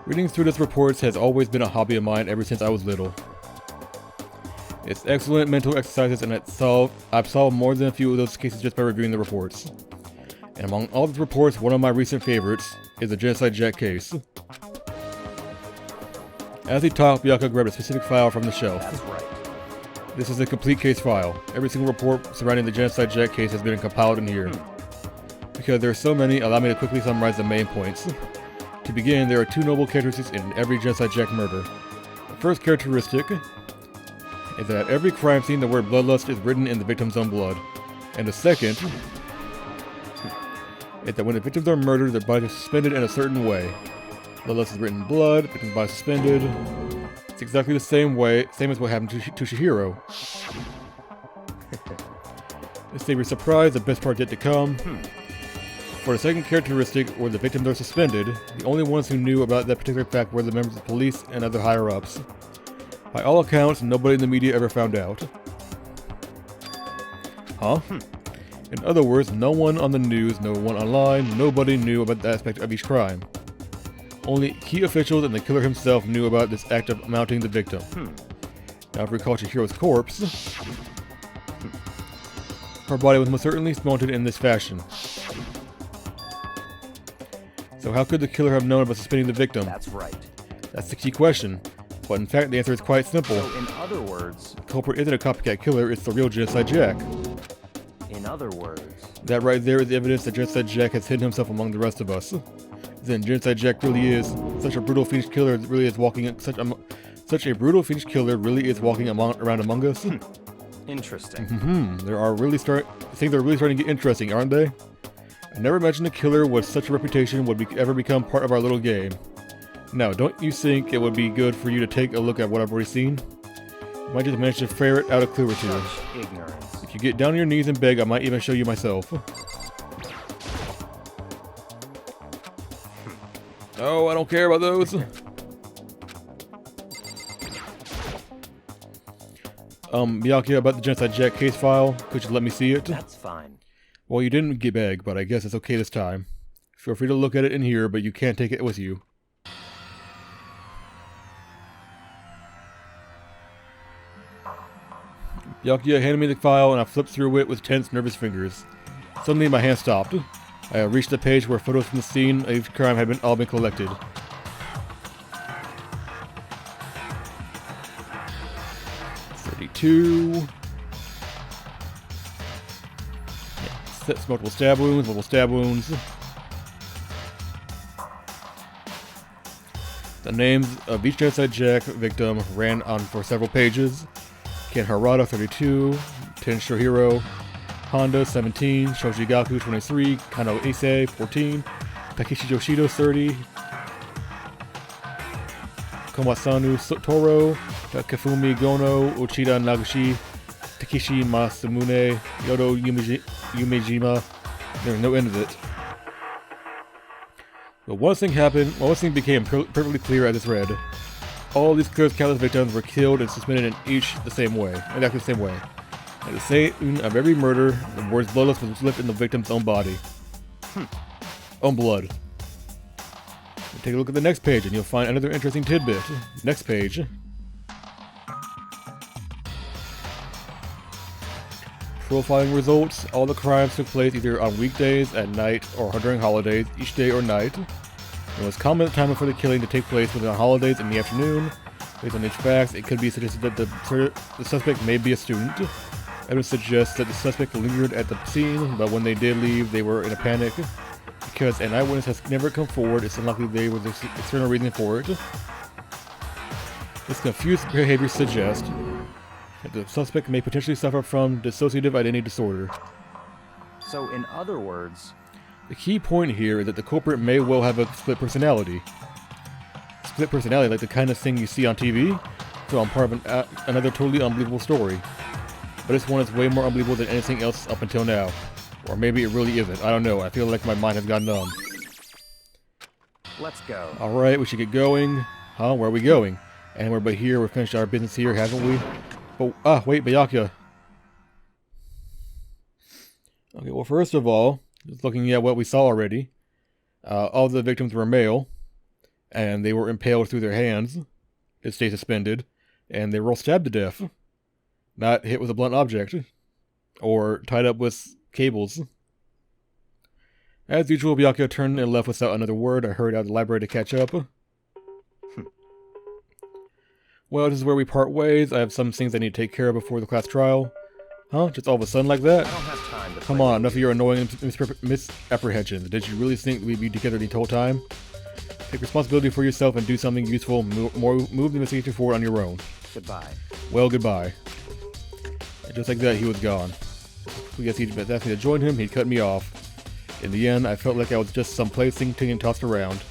Reading through these reports has always been a hobby of mine ever since I was little. It's excellent mental exercises, and I've solved more than a few of those cases just by reviewing the reports. And among all the reports, one of my recent favorites is the Genocide Jack case. As he talked, Byakuya grabbed a specific file from the shelf. That's right. This is a complete case file. Every single report surrounding the Genocide Jack case has been compiled in here. Because there are so many, allow me to quickly summarize the main points. To begin, there are two noble characteristics in every Genocide Jack murder. The first characteristic is that at every crime scene the word bloodlust is written in the victim's own blood. And the second is that when the victims are murdered, their bodies are suspended in a certain way. Bloodlust is written in blood, victim's body suspended. It's exactly the same as what happened to Chihiro. To save your surprise, the best part yet to come. For the second characteristic, where the victims are suspended, the only ones who knew about that particular fact were the members of the police and other higher-ups. By all accounts, nobody in the media ever found out. Huh? In other words, no one on the news, no one online, nobody knew about the aspect of each crime. Only key officials and the killer himself knew about this act of mounting the victim. Now, if we recall Chihiro's corpse, her body was most certainly mounted in this fashion. So how could the killer have known about suspending the victim? That's right. That's the key question. But in fact, the answer is quite simple. So in other words... The culprit isn't a copycat killer, it's the real Genocide Jack. In other words... That right there is evidence that Genocide Jack has hidden himself among the rest of us. Then Genocide Jack really is such a brutal fiendish killer really is walking such a brutal fiendish killer really is walking around among us. Interesting. Things are really starting to get interesting, aren't they? I never imagined a killer with such a reputation would ever become part of our little game. Now, don't you think it would be good for you to take a look at what I've already seen? I might just manage to ferret out a clue or two. Such ignorance. If you get down on your knees and beg, I might even show you myself. Oh, I don't care about those. Byakuya, about the Genocide Jack case file, could you let me see it? That's fine. Well, you didn't get beg, but I guess it's okay this time. Feel free to look at it in here, but you can't take it with you. Byakuya handed me the file, and I flipped through it with tense, nervous fingers. Suddenly, my hand stopped. I reached the page where photos from the scene of each crime had all been collected. .32. Multiple stab wounds. The names of each Genocide Jack victim ran on for several pages. Ken Harada, 32. Ten Shohiro Honda, 17. Shoji Gaku, 23. Kano Issei, 14. Takeshi Yoshido, 30. Komasanu Toro. Kafumi Gono, Uchida Naguchi. Takeshi Masamune, Yodo Yumejima. There's no end of it. But one thing became perfectly clear as it's read. All these countless victims were killed and suspended in exactly the same way. At the scene of every murder, the words bloodlust was left in the victim's own body. Own blood. Take a look at the next page and you'll find another interesting tidbit. Next page. Profiling results. All the crimes took place either on weekdays, at night, or during holidays, each day or night. It was common time for the killing to take place within holidays in the afternoon. Based on these facts, it could be suggested that the suspect may be a student. Evidence suggests that the suspect lingered at the scene, but when they did leave, they were in a panic. Because an eyewitness has never come forward, it's unlikely there was an external reason for it. This confused behavior suggests that the suspect may potentially suffer from dissociative identity disorder. So, in other words... The key point here is that the culprit may well have a split personality. Split personality like the kind of thing you see on TV, so I'm part of another totally unbelievable story. But this one is way more unbelievable than anything else up until now. Or maybe it really isn't. I don't know. I feel like my mind has gone numb. Let's go. Alright, we should get going. Huh? Where are we going? Anywhere but here. We've finished our business here, haven't we? Oh, wait, Byakuya. Okay, well, first of all, just looking at what we saw already, all the victims were male. and they were impaled through their hands to stay suspended, and they were all stabbed to death. Not hit with a blunt object, or tied up with cables. As usual, Byakuya turned and left without another word. I hurried out of the library to catch up. Well, this is where we part ways. I have some things I need to take care of before the class trial. Huh? Just all of a sudden like that? I don't have time to Come on, enough of your annoying misapprehensions. Did you really think we'd be together the whole time? Take responsibility for yourself and do something useful. Move the investigation forward on your own. Goodbye. Well, goodbye. And just like that, he was gone. I guess he'd asked me to join him, he'd cut me off. In the end, I felt like I was just some plaything being tossed around.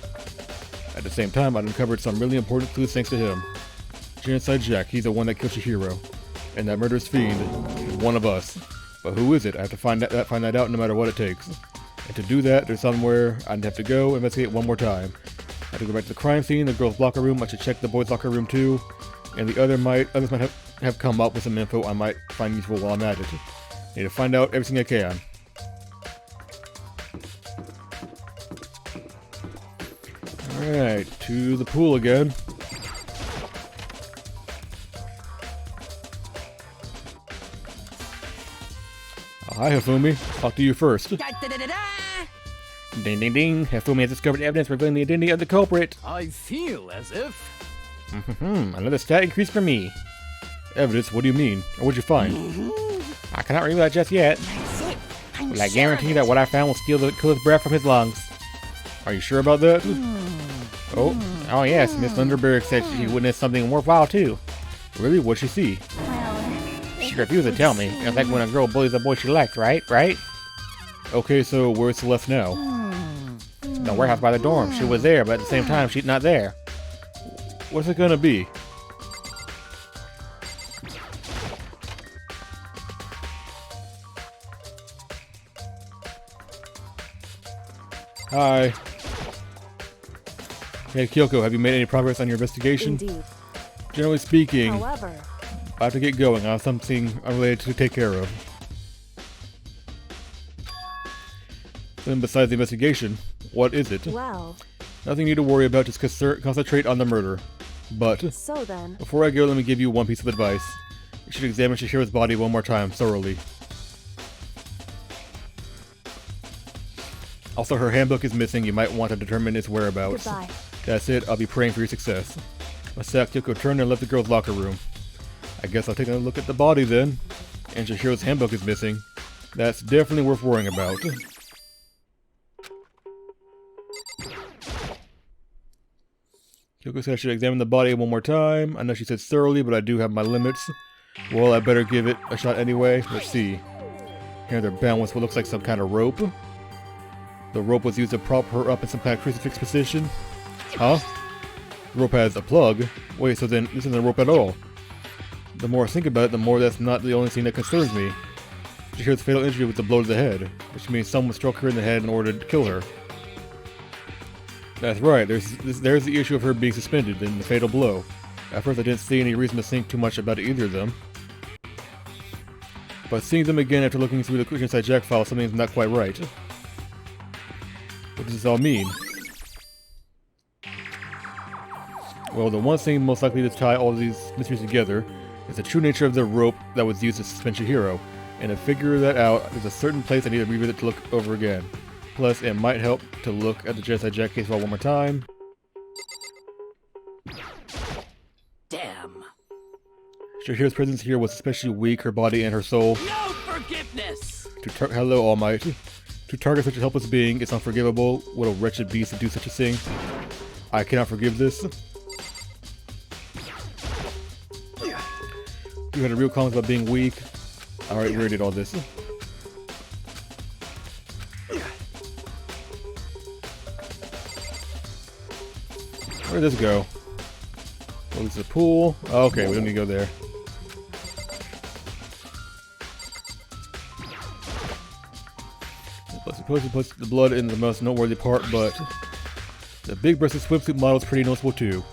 At the same time, I'd uncovered some really important clues thanks to him. Genocide Jack, he's the one that killed Chihiro. And that murderous fiend is one of us. But who is it? I have to find that out no matter what it takes. And to do that, there's somewhere I'd have to go investigate one more time. I have to go back to the crime scene, the girls' locker room. I should check the boys' locker room too. And the others might have come up with some info I might find useful while I'm at it. Need to find out everything I can. Alright, to the pool again. Oh, hi, Hifumi. Talk to you first. Ding ding ding. Hifumi has discovered evidence revealing the identity of the culprit. I feel as if... Another stat increase for me. Evidence? What do you mean? Or what'd you find? I cannot reveal that just yet. But I guarantee that what I found will steal the killer's breath from his lungs. Are you sure about that? Oh yes, Miss Linderberg said she witnessed something worthwhile too. Really? What'd she see? She refused to tell me. It's like when a girl bullies a boy she likes, right? Okay, so where's Celeste now? The warehouse by the dorm. She was there, but at the same time, she's not there. What's it gonna be? Hi. Hey, Kyoko, have you made any progress on your investigation? Indeed. Generally speaking, However, I have to get going. I have something unrelated to take care of. Then besides the investigation, what is it? well, Nothing you need to worry about, just concentrate on the murder. But, so then, before I go, let me give you one piece of advice. You should examine Chihiro's body one more time, thoroughly. Also, her handbook is missing. You might want to determine its whereabouts. goodbye. That's it. I'll be praying for your success. Kyoko turned and left the girls' locker room. I guess I'll take a look at the body then. And Chihiro's handbook is missing. That's definitely worth worrying about. Kyoko said I should examine the body one more time. I know she said thoroughly, but I do have my limits. Well, I better give it a shot anyway. Let's see. Here they're bound with what looks like some kind of rope. The rope was used to prop her up in some kind of crucifix position. Huh? The rope has a plug. Wait, so then this isn't a rope at all. The more I think about it, the more that's not the only thing that concerns me. Chihiro's fatal injury was a blow to the head, which means someone struck her in the head in order to kill her. That's right, there's the issue of her being suspended and the fatal blow. At first I didn't see any reason to think too much about either of them. But seeing them again after looking through the Inside Jack file, something's not quite right. What does this all mean? Well, the one thing most likely to tie all of these mysteries together is the true nature of the rope that was used to suspend Chihiro. And to figure that out, there's a certain place I need to revisit to look over again. Plus, it might help to look at the Genocide Jack case file one more time. Damn. Chihiro's presence here was especially weak, her body and her soul. No forgiveness! Hello, All Might. To target such a helpless being, it's unforgivable. What a wretched beast to do such a thing. I cannot forgive this. You had a real comment about being weak. Alright, we already did all this. Where did this go? Oh, this is a pool. Oh, okay, we don't need to go there. Supposed to put the blood in the most noteworthy part, but the big-breasted swimsuit model is pretty noticeable too.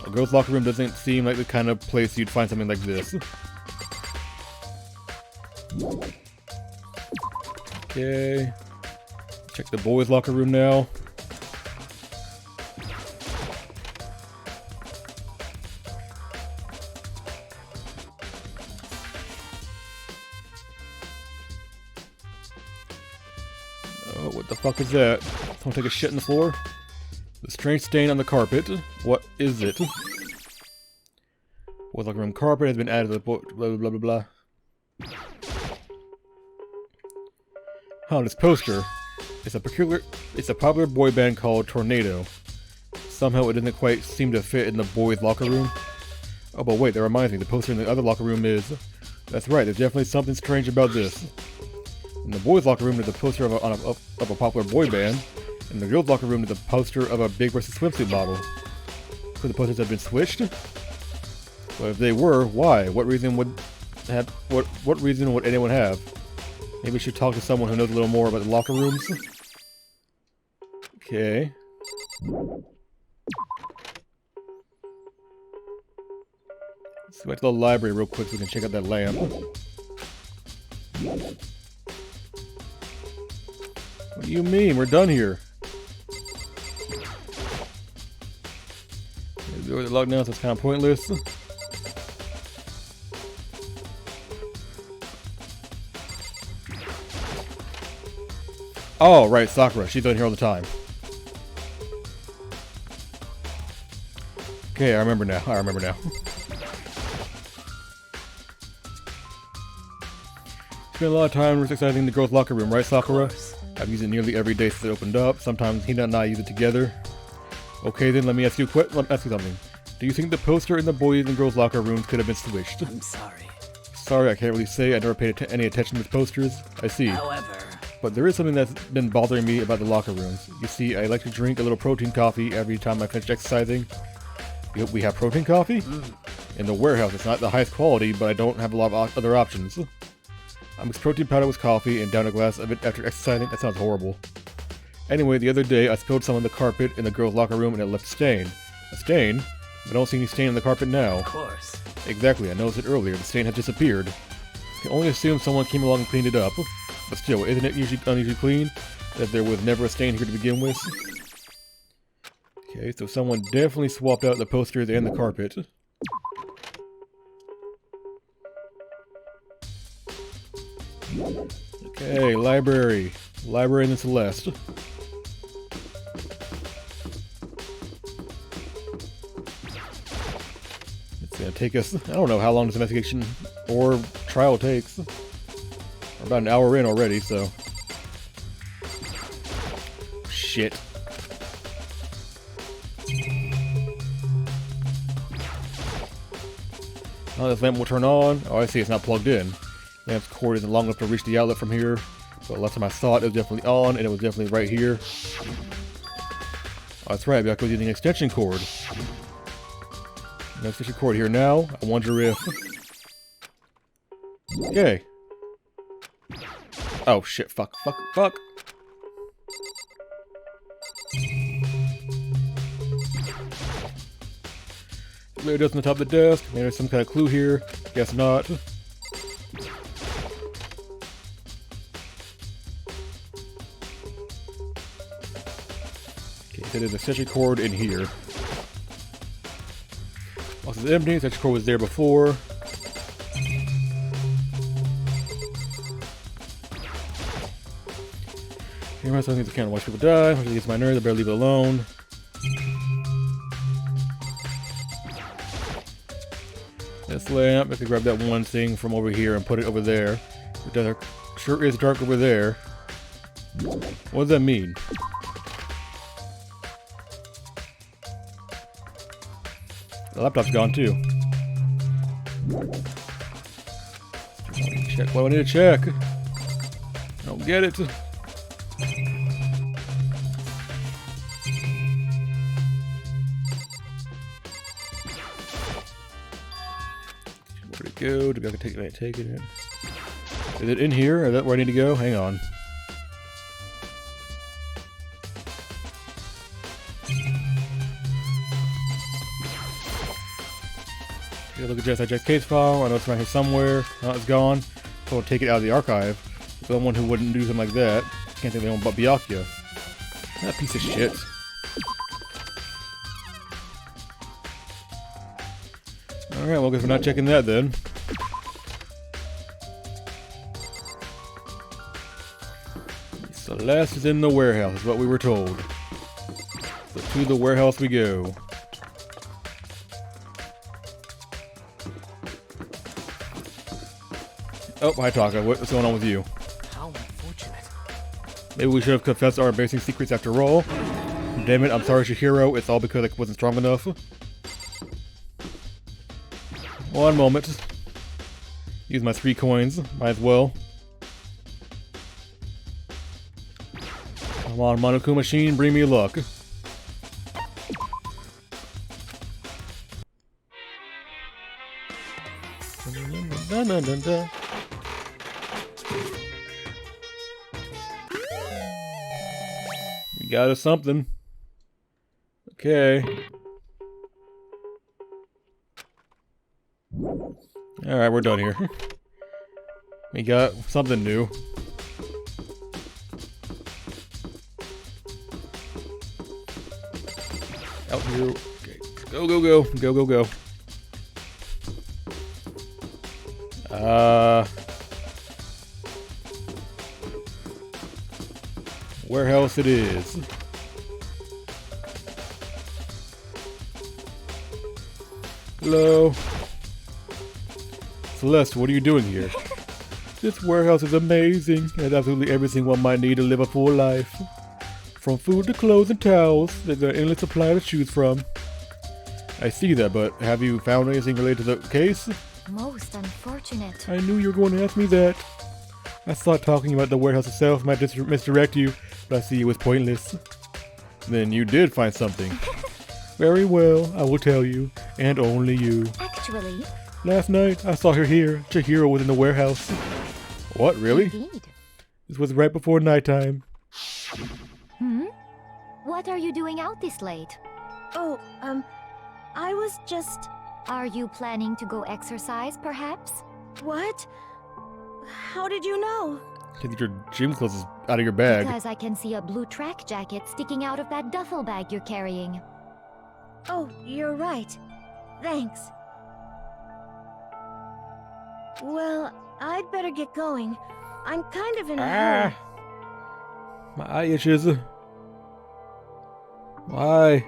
A girl's locker room doesn't seem like the kind of place you'd find something like this. Okay. Check the boys' locker room now. Oh, what the fuck is that? Someone take a shit in the floor? The strange stain on the carpet. What is it? Boys' locker room carpet has been added to the blah blah blah blah blah. Huh, this poster. It's a popular boy band called Tornado. Somehow it doesn't quite seem to fit in the boys' locker room. Oh, but wait, that reminds me, the poster in the other locker room is... That's right, there's definitely something strange about this. In the boys' locker room, there's a poster of a popular boy band. In the girls' locker room, there's a poster of a Big Versus swimsuit model. Could the posters have been switched? But if they were, why? What reason would anyone have? Maybe we should talk to someone who knows a little more about the locker rooms. Okay. Let's go back to the library real quick so we can check out that lamp. What do you mean? We're done here. The doors are locked now, so it's kind of pointless. Oh, right, Sakura. She's in here all the time. Okay, I remember now. Spent a lot of time exercising the girls' locker room, right, Sakura? I've used it nearly every day since it opened up. Sometimes Hina and I use it together. Okay, then let me ask you something. Do you think the poster in the boys' and girls' locker rooms could have been switched? I'm sorry. Sorry, I can't really say. I never paid any attention to the posters. I see. However... But there is something that's been bothering me about the locker rooms. You see, I like to drink a little protein coffee every time I finish exercising. We have protein coffee? In the warehouse, it's not the highest quality, but I don't have a lot of other options. I mix protein powder with coffee and down a glass of it after exercising. That sounds horrible. Anyway, the other day, I spilled some on the carpet in the girls' locker room and it left a stain. A stain? I don't see any stain on the carpet now. Of course. Exactly, I noticed it earlier. The stain had disappeared. I can only assume someone came along and cleaned it up. But still, isn't it unusually clean? That there was never a stain here to begin with? Okay, so someone definitely swapped out the posters and the carpet. Okay, library. Library in the Celeste. It's gonna take us... I don't know how long this investigation or trial takes. We're about an hour in already, so... Shit. Now this lamp will turn on. Oh, I see, it's not plugged in. Lamp's cord isn't long enough to reach the outlet from here. But last time I saw it, it was definitely on, and it was definitely right here. Oh, that's right, I was using an extension cord. No extension cord here now. I wonder if... Okay. Oh shit, fuck. There it is on the top of the desk. Maybe there's some kind of clue here. Guess not. Okay, so there's a extension cord in here. Box is empty. Extension cord was there before. Here, some things I can't watch people die. Once it gets my nerves, I better leave it alone. This lamp, I could grab that one thing from over here and put it over there. It sure is dark over there. What does that mean? The laptop's gone too. Check what I need to check. I don't get it. Where'd it go? Do I have to take it? Is it in here? Is that where I need to go? Hang on. Take a look at Jack's case file. I know it's around here somewhere. Oh, it's gone. So I'll take it out of the archive. Someone who wouldn't do something like that. Can't think they own but Byakuya. That piece of shit. Alright, well, I guess we're not checking that then. last is in the warehouse, is what we were told. So to the warehouse we go. Oh, hi Taka, what's going on with you? How unfortunate. Maybe we should have confessed our embarrassing secrets after all. Damn it, I'm sorry Shihiro, it's all because I wasn't strong enough. One moment. Use my 3 coins, might as well. Come on, Monokuma Machine, bring me luck. Dun, dun, dun, dun. We got us something. Okay. Alright, we're done here. We got something new. Out here. Okay. Go, go, go. Go, go, go. Warehouse it is. Hello. Celeste, what are you doing here? This warehouse is amazing. It has absolutely everything one might need to live a full life. From food to clothes and towels, there's an endless supply to choose from. I see that, but have you found anything related to the case? Most unfortunate. I knew you were going to ask me that. I thought talking about the warehouse itself might just misdirect you, but I see it was pointless. Then you did find something. Very well, I will tell you, and only you. Actually, Last night, I saw her here. Chihiro was in the warehouse. What, really? indeed. This was right before nighttime. What are you doing out this late? Oh, I was just... Are you planning to go exercise, perhaps? What? How did you know? Get your gym clothes out of your bag. Because I can see a blue track jacket sticking out of that duffel bag you're carrying. Oh, you're right. Thanks. Well, I'd better get going. I'm kind of in a hurry. My eye itches. Why?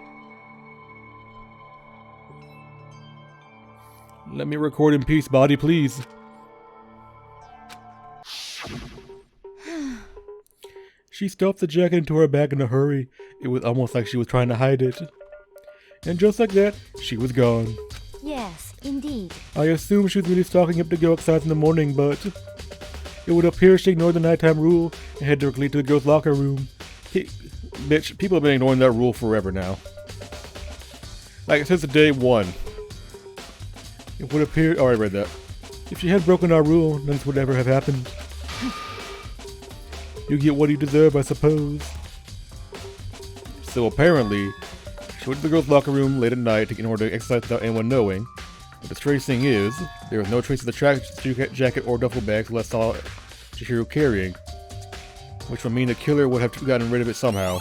Let me record in peace, body, please. She stuffed the jacket into her bag in a hurry. It was almost like she was trying to hide it. And just like that, she was gone. Yes, indeed. I assumed she was really stocking up to go outside in the morning, but it would appear she ignored the nighttime rule and headed directly to the girls' locker room. Bitch, people have been ignoring that rule forever now. Like, since the day 1. It would appear... Oh, I read that. If she had broken our rule, none of this would ever have happened. You get what you deserve, I suppose. So apparently, she went to the girls' locker room late at night in order to exercise without anyone knowing. But the strange thing is, there was no trace of the track jacket or duffel bag Celeste saw Chihiro carrying, which would mean the killer would have gotten rid of it somehow.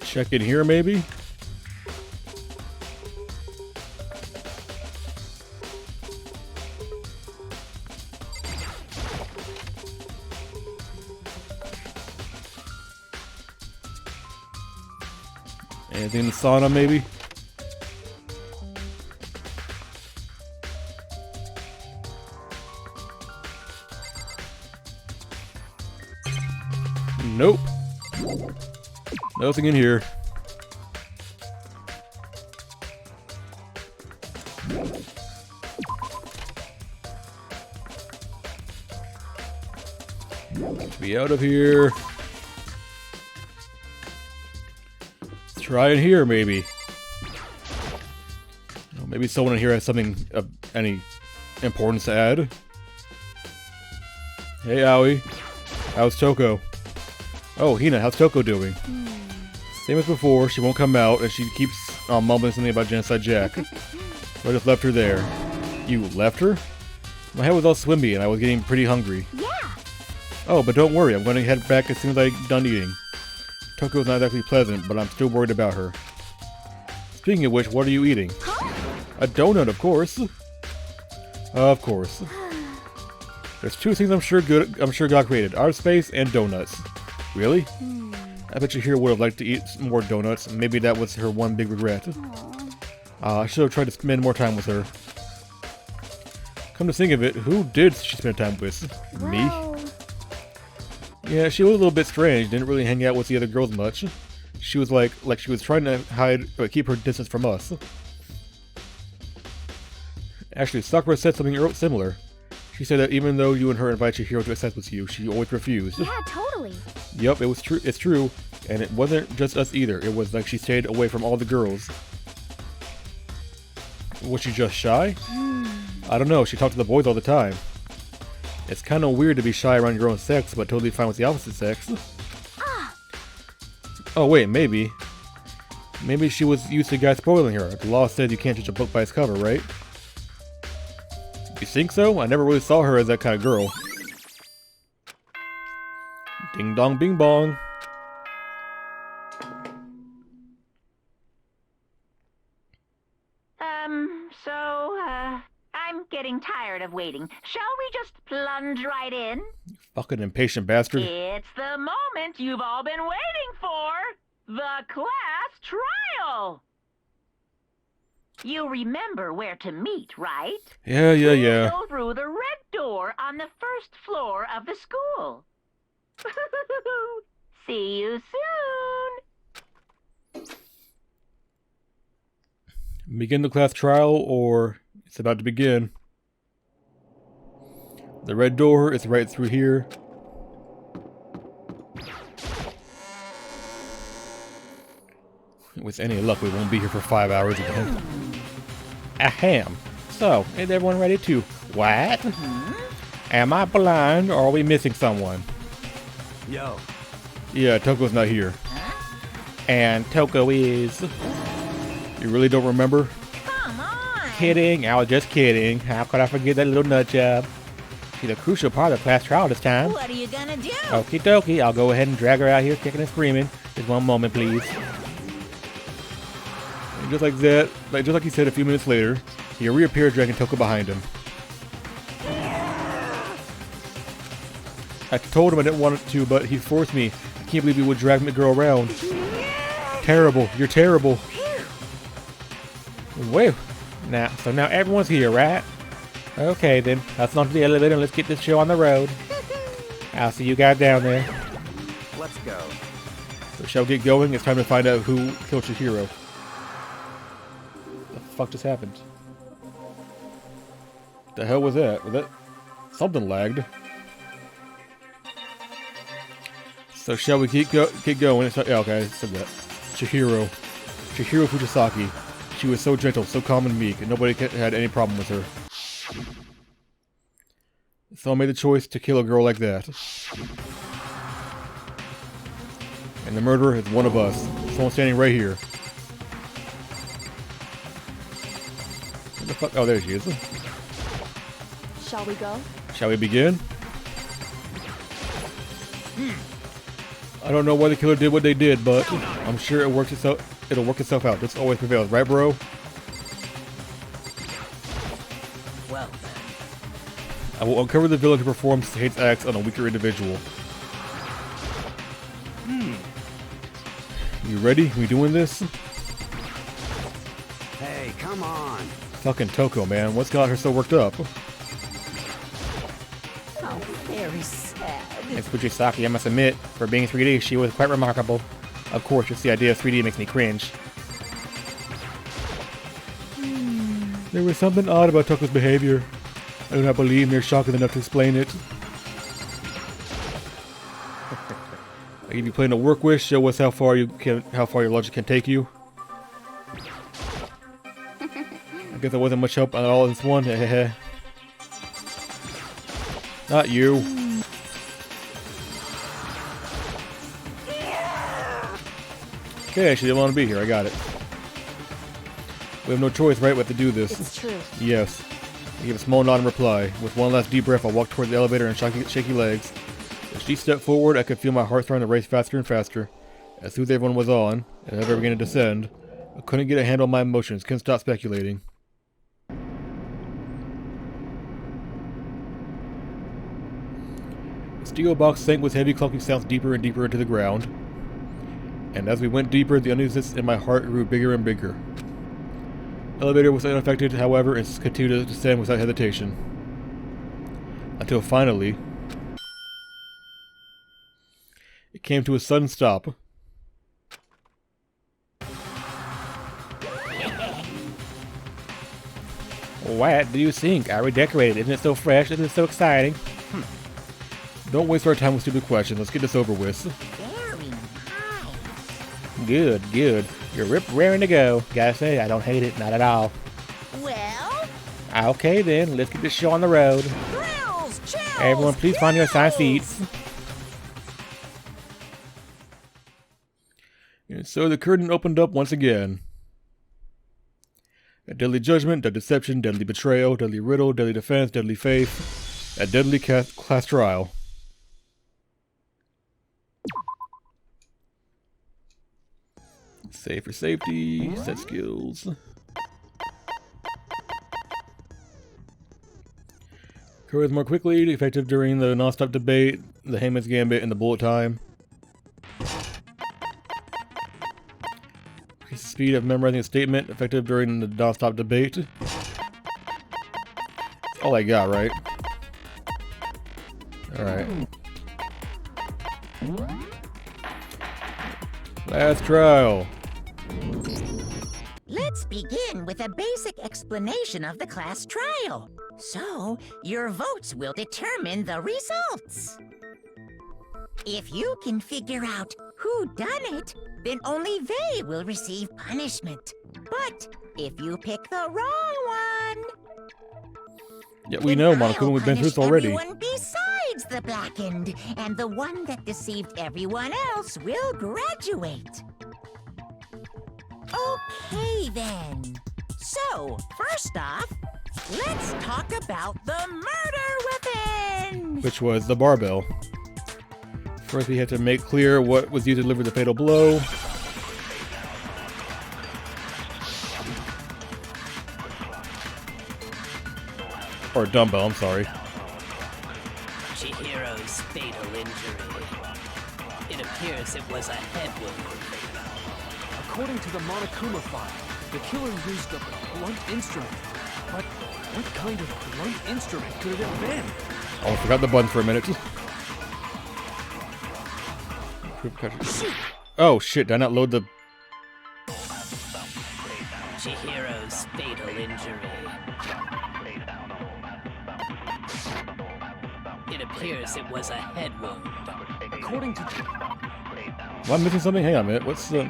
Check in here, maybe? Anything in the sauna, maybe? Nope. Nothing in here. Be out of here. Let's try in here, maybe. Oh, maybe someone in here has something of any importance to add. Hey, Aoi. How's Toko? Oh, Hina, how's Toko doing? Same as before, she won't come out, and she keeps mumbling something about Genocide Jack. So I just left her there. You left her? My head was all swimmy and I was getting pretty hungry. Yeah. Oh, but don't worry, I'm going to head back as soon as I'm done eating. Toko's not exactly pleasant, but I'm still worried about her. Speaking of which, what are you eating? A donut, of course. Of course. There's two things I'm sure God created: outer space and donuts. Really? I bet Chihiro would have liked to eat some more donuts. Maybe that was her one big regret. I should have tried to spend more time with her. Come to think of it, who did she spend time with? Me? Well, Yeah, she was a little bit strange. Didn't really hang out with the other girls much. She was like she was trying to hide, or keep her distance from us. Actually, Sakura said something similar. She said that even though you and her invited Chihiro to accept with you, she always refused. yeah, totally. Yup, it was true. It's true, and it wasn't just us either. It was like she stayed away from all the girls. Was she just shy? I don't know. She talked to the boys all the time. It's kind of weird to be shy around your own sex, but totally fine with the opposite sex. Oh wait, maybe. Maybe she was used to guys spoiling her. The law says you can't judge a book by its cover, right? You think so? I never really saw her as that kind of girl. Ding dong bing bong. I'm getting tired of waiting. Shall we just plunge right in? Fucking impatient bastard. It's the moment you've all been waiting for. The class trial. You remember where to meet, right? Yeah. Go through the red door on the first floor of the school. See you soon. Begin the class trial, or it's about to begin. The red door is right through here. With any luck, we won't be here for 5 hours again. Ahem. So, is everyone ready to... What? Am I blind, or are we missing someone? Yo. Yeah, Toko's not here. And Toko is... You really don't remember? Come on. Kidding, I was just kidding. How could I forget that little nut job? She's a crucial part of the class trial this time. What are you gonna do? Okie dokie, I'll go ahead and drag her out here kicking and screaming. Just one moment, please. And just like that, just like he said a few minutes later, he reappeared dragging Toko behind him. I told him I didn't want to, but he forced me. I can't believe he would drag the girl around. Terrible, you're terrible. Whoa. So now everyone's here, right? Okay then, let's on to the elevator and let's get this show on the road. I'll see you guys down there. Let's go. So shall we get going? It's time to find out who killed Chihiro. The fuck just happened? The hell was that? Was that... Something lagged. So shall we get going? Yeah, okay, so that. Chihiro Fujisaki. She was so gentle, so calm and meek, and nobody had any problem with her. So I made the choice to kill a girl like that. And the murderer is one of us. Someone standing right here. What the fuck? Oh, there she is. Shall we go? Shall we begin? I don't know why the killer did what they did, but I'm sure it'll work itself out. This always prevails, right, bro? Well then. I will uncover the villain who performs Hate's acts on a weaker individual. You ready? We doing this? Hey, come on. Fucking Toko, man. What's got her so worked up? How very sad. It's Fujisaki, I must admit. For being 3D, she was quite remarkable. Of course, just the idea of 3D makes me cringe. There was something odd about Toko's behavior. I do not believe they're shocking enough to explain it. I give you playing a work wish, show us how far your logic can take you. I guess there wasn't much help at all in this one. Not you. Okay, she didn't want to be here. I got it. We have no choice, right? We have to do this. It's true. Yes. I give a small nod in reply. With one last deep breath, I walked towards the elevator and shaky legs. As she stepped forward, I could feel my heart starting to race faster and faster. As soon as everyone was on, and as I began to descend, I couldn't get a handle on my emotions, couldn't stop speculating. The steel box sank with heavy clunking sounds deeper and deeper into the ground. And as we went deeper, the uneasiness in my heart grew bigger and bigger. The elevator was unaffected, however, and continued to descend without hesitation. Until finally, it came to a sudden stop. What do you think? I redecorated. Isn't it so fresh? Isn't it so exciting? Don't waste our time with stupid questions. Let's get this over with. Very nice. Good, good. You're raring to go. Gotta say, I don't hate it. Not at all. Well, Okay then, let's get this show on the road. thrills, chills, Everyone, please find your assigned thrills. seats. And so the curtain opened up once again. A deadly judgment, deadly deception, deadly betrayal, deadly riddle, deadly defense, deadly faith. A deadly class trial. Save for safety, set skills. Occurs more quickly, effective during the non-stop debate, the Hangman's Gambit, and the bullet time. Increase the speed of memorizing a statement, effective during the non-stop debate. That's all I got, right? Alright. Last trial. Let's begin with a basic explanation of the class trial. So, your votes will determine the results. If you can figure out who done it, then only they will receive punishment. But if you pick the wrong one, Yeah, we know, then Monokuma, I'll we've been through this punish already. Everyone besides the blackened, and the one that deceived everyone else will graduate. Okay then. So, first off, let's talk about the murder weapon! Which was the barbell. First, we had to make clear what was used to deliver the fatal blow. Or dumbbell, I'm sorry. Chihiro's fatal injury. It appears it was a head wound. According to the Monokuma file, the killer used a blunt instrument. But what kind of blunt instrument could it have been? Oh, I forgot the button for a minute. Oh shit, did I not load the... Chihiro's fatal injury. It appears it was a head wound. According to... Am I missing something? Hang on a minute, what's the...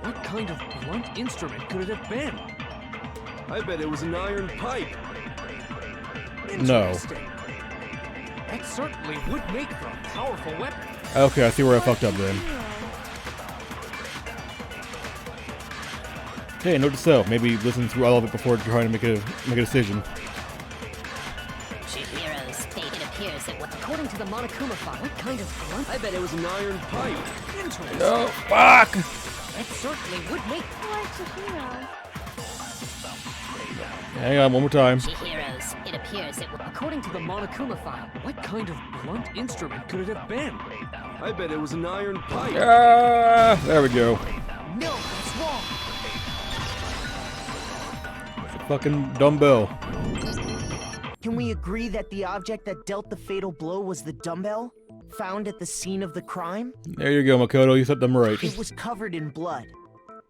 What kind of blunt instrument could it have been? I bet it was an iron pipe. No. Interesting. That certainly would make for a powerful weapon. Okay, I see where I fucked up then. Hey, note to self, maybe listen through all of it before trying to make a decision. Chihiro's fate. It appears it was. According to the Monokuma file, what kind of blunt? I bet it was an iron pipe. Interesting. Oh, fuck! That certainly would make. Hang on, one more time. Chihiro's. It appears it was. According to the Monokuma file, What kind of blunt instrument could it have been? I bet it was an iron pipe. Ah, there we go. no, that's wrong. It's a fucking dumbbell. Can we agree that the object that dealt the fatal blow was the dumbbell? Found at the scene of the crime? There you go, Makoto, you set them right. It was covered in blood.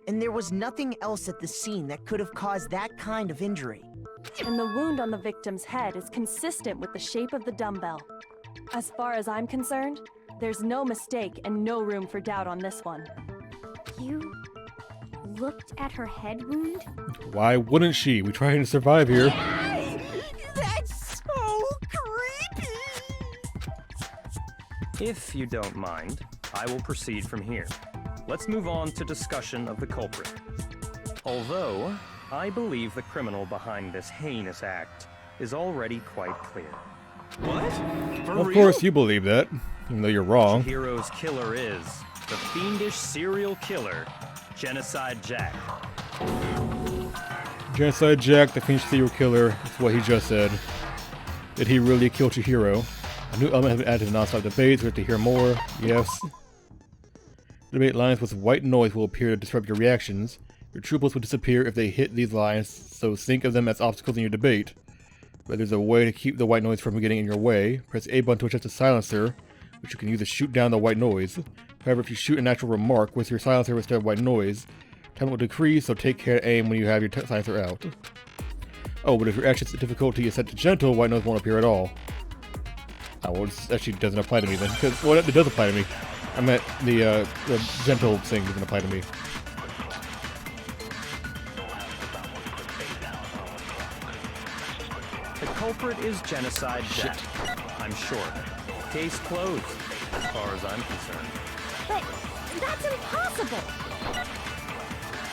And there was nothing else at the scene that could have caused that kind of injury. And the wound on the victim's head is consistent with the shape of the dumbbell. As far as I'm concerned, there's no mistake and no room for doubt on this one. You looked at her head wound? Why wouldn't she? We're trying to survive here. That's so creepy! If you don't mind, I will proceed from here. let's move on to discussion of the culprit. Although, I believe the criminal behind this heinous act is already quite clear. What? For Of real? course you believe that, even though you're wrong. Chihiro's killer is the fiendish serial killer, Genocide Jack. Genocide Jack, the fiendish serial killer, that's what he just said. Did he really kill Chihiro? A new element has been added to the non-stop debates. We have to hear more. Yes. Debate lines with white noise will appear to disrupt your reactions. Your true bullets will disappear if they hit these lines, so think of them as obstacles in your debate. But there's a way to keep the white noise from getting in your way. Press A button to adjust the silencer, which you can use to shoot down the white noise. However, if you shoot an actual remark with your silencer instead of white noise, time will decrease, so take care to aim when you have your silencer out. Oh, but if your action's difficulty is set to gentle, white noise won't appear at all. Oh, well, this actually doesn't apply to me then. Because, well, it does apply to me. I meant the gentle thing doesn't apply to me. The culprit is Genocide Jack. I'm sure. Case closed, as far as I'm concerned. But that's impossible!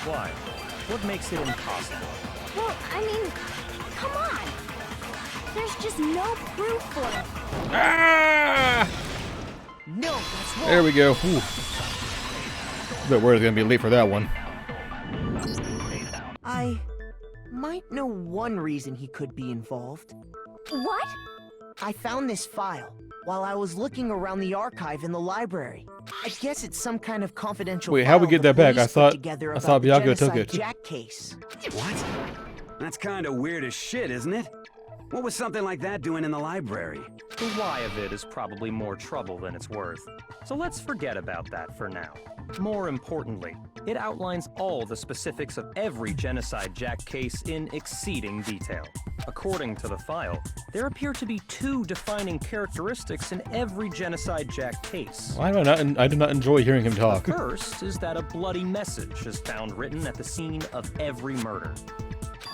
Why? What makes it impossible? Well, I mean, come on! There's just no proof for it. Ah! No, that's wrong. There we go. Whew. But we're gonna be late for that one. I might know one reason he could be involved. What? I found this file while I was looking around the archive in the library. I guess it's some kind of confidential. Wait, how'd we file get the that back? police I thought- put together I thought about the Bianca took Genocide it. Jack case. What? That's kind of weird as shit, isn't it? What was something like that doing in the library? The why of it is probably more trouble than it's worth. So let's forget about that for now. More importantly, it outlines all the specifics of every Genocide Jack case in exceeding detail. According to the file, there appear to be two defining characteristics in every Genocide Jack case. Why do I did not enjoy hearing him talk. The first is that a bloody message is found written at the scene of every murder.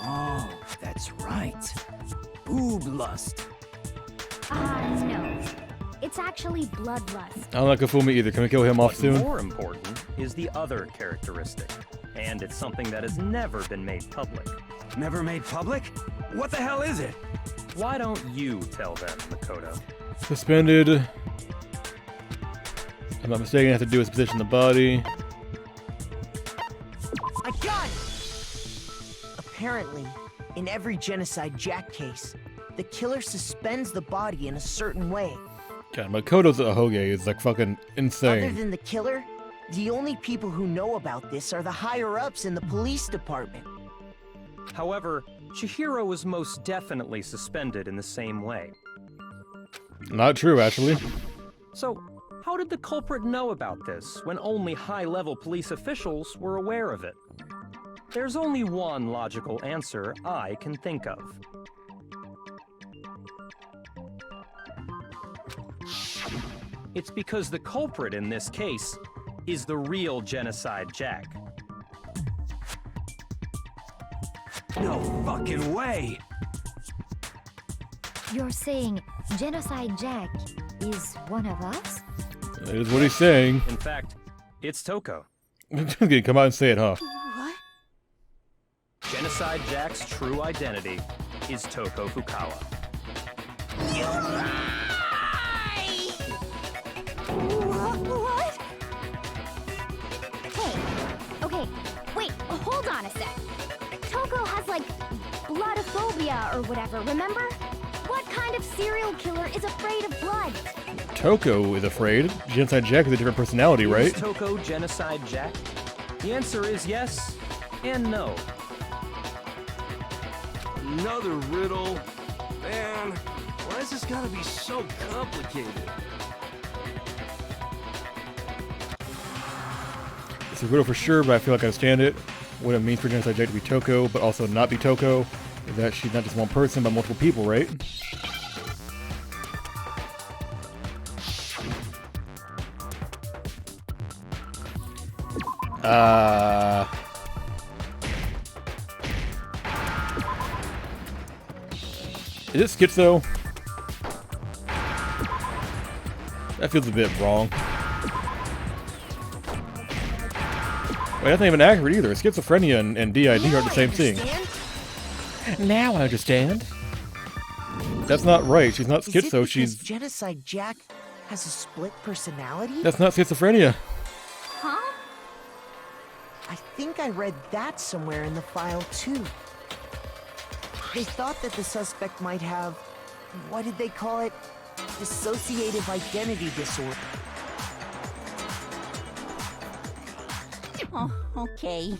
Oh, that's right. Boob lust. No. It's actually bloodlust. I'm not gonna fool me either. Can we kill him off soon? More important is the other characteristic, and it's something that has never been made public. Never made public? What the hell is it? Why don't you tell them, Makoto? Suspended. If I'm not mistaken, it has to do with position of the body. I got it! Apparently, in every Genocide Jack case, the killer suspends the body in a certain way. God, Makoto's Ahoge is like fucking Other insane. than the killer, the only people who know about this are the higher-ups in the police department. However, Chihiro was most definitely suspended in the same way. Not true, actually. So, how did the culprit know about this when only high-level police officials were aware of it? There's only one logical answer I can think of. It's because the culprit in this case is the real Genocide Jack. No fucking way! You're saying Genocide Jack is one of us? That is what he's saying. In fact, it's Toko. Okay, come out and say it, huh? What? Genocide Jack's true identity is Toko Fukawa. What? Hey, okay, wait, hold on a sec. Toko has like bloodophobia or whatever, remember? What kind of serial killer is afraid of blood? Toko is afraid. Genocide Jack is a different personality, right? Is Toko Genocide Jack? The answer is yes and no. Another riddle. Man, why is this gotta be so complicated? It's a riddle for sure, but I feel like I understand it. What it means for Genocide Jack to be Toko, but also not be Toko, is that she's not just one person, but multiple people, right? Is it schizo? That feels a bit wrong. Wait, that's not even accurate either. Schizophrenia and DID aren't the same thing. Now I understand. That's not right. She's not schizo. She's Genocide Jack has a split personality? That's not schizophrenia. Huh? I think I read that somewhere in the file too. They thought that the suspect might have, what did they call it? Dissociative identity disorder. Oh, okay.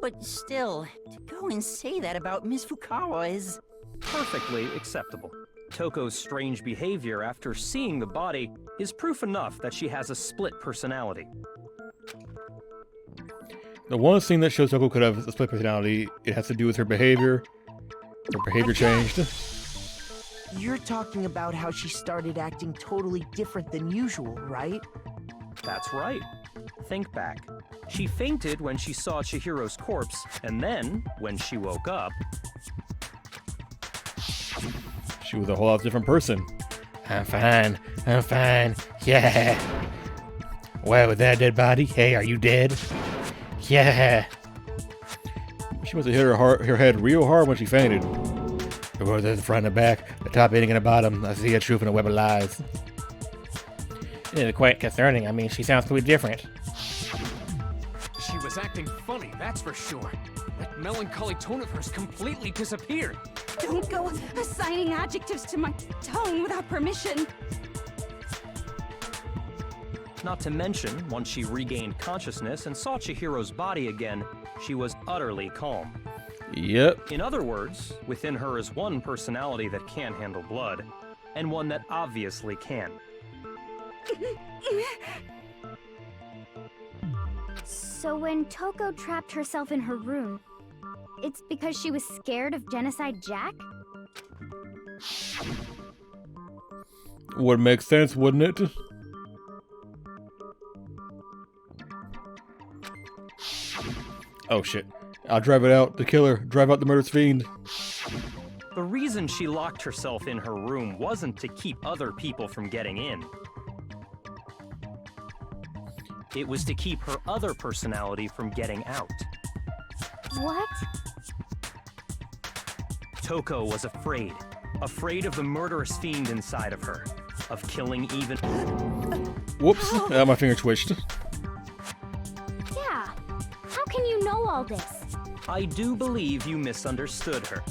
But still, to go and say that about Miss Fukawa is... Perfectly acceptable. Toko's strange behavior after seeing the body is proof enough that she has a split personality. The one thing that shows Toko could have a split personality, it has to do with her behavior. Her behavior changed. You're talking about how she started acting totally different than usual, right? That's right. Think back. She fainted when she saw Chihiro's corpse, and then, when she woke up... She was a whole lot different person. I'm fine, yeah. Wow, with that dead body? Hey, are you dead? Yeah. She must have hit her head real hard when she fainted. It was the front and the back, the top ending and the bottom. I see a truth in a web of lies. It is quite concerning. I mean, she sounds completely different. She was acting funny, that's for sure. That melancholy tone of hers completely disappeared. Don't go assigning adjectives to my tone without permission. Not to mention, once she regained consciousness and saw Chihiro's body again, she was utterly calm. Yep. In other words, within her is one personality that can't handle blood, and one that obviously can. So when Toko trapped herself in her room, it's because she was scared of Genocide Jack? Would make sense, wouldn't it? Oh shit. I'll drive it out. The killer. Drive out the murderous fiend. The reason she locked herself in her room wasn't to keep other people from getting in. It was to keep her other personality from getting out. What? Toko was afraid. Afraid of the murderous fiend inside of her. Of killing even... Whoops. My finger twitched. Yeah. How can you know all this? I do believe you misunderstood her.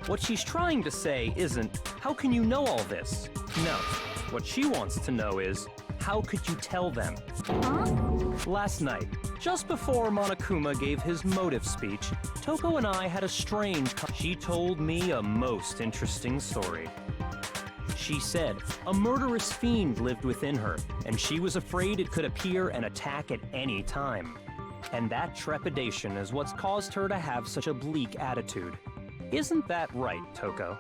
What she's trying to say isn't, how can you know all this? No. What she wants to know is, how could you tell them? Huh? Last night, just before Monokuma gave his motive speech, Toko and I had a strange... She told me a most interesting story. She said a murderous fiend lived within her, and she was afraid it could appear and attack at any time. And that trepidation is what's caused her to have such a bleak attitude. Isn't that right, Toko?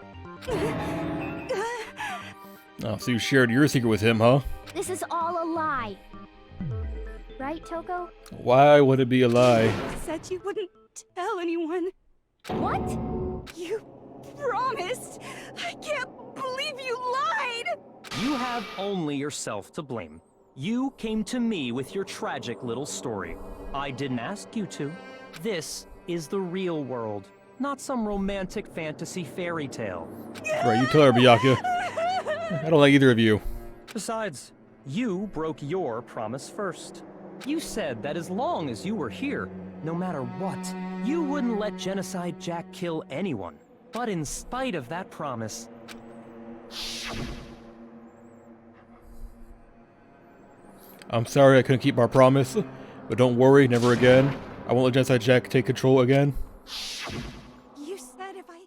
Oh, so you shared your secret with him, huh? This is all a lie. Right, Toko? Why would it be a lie? You said you wouldn't tell anyone. What? You promised? I can't believe you lied! You have only yourself to blame. You came to me with your tragic little story. I didn't ask you to. This is the real world, not some romantic fantasy fairy tale. Right, you tell her, Byakuya. I don't like either of you. Besides, you broke your promise first. You said that as long as you were here, no matter what, you wouldn't let Genocide Jack kill anyone. But in spite of that promise... I'm sorry I couldn't keep my promise, but don't worry, never again. I won't let Genocide Jack take control again. You said if I...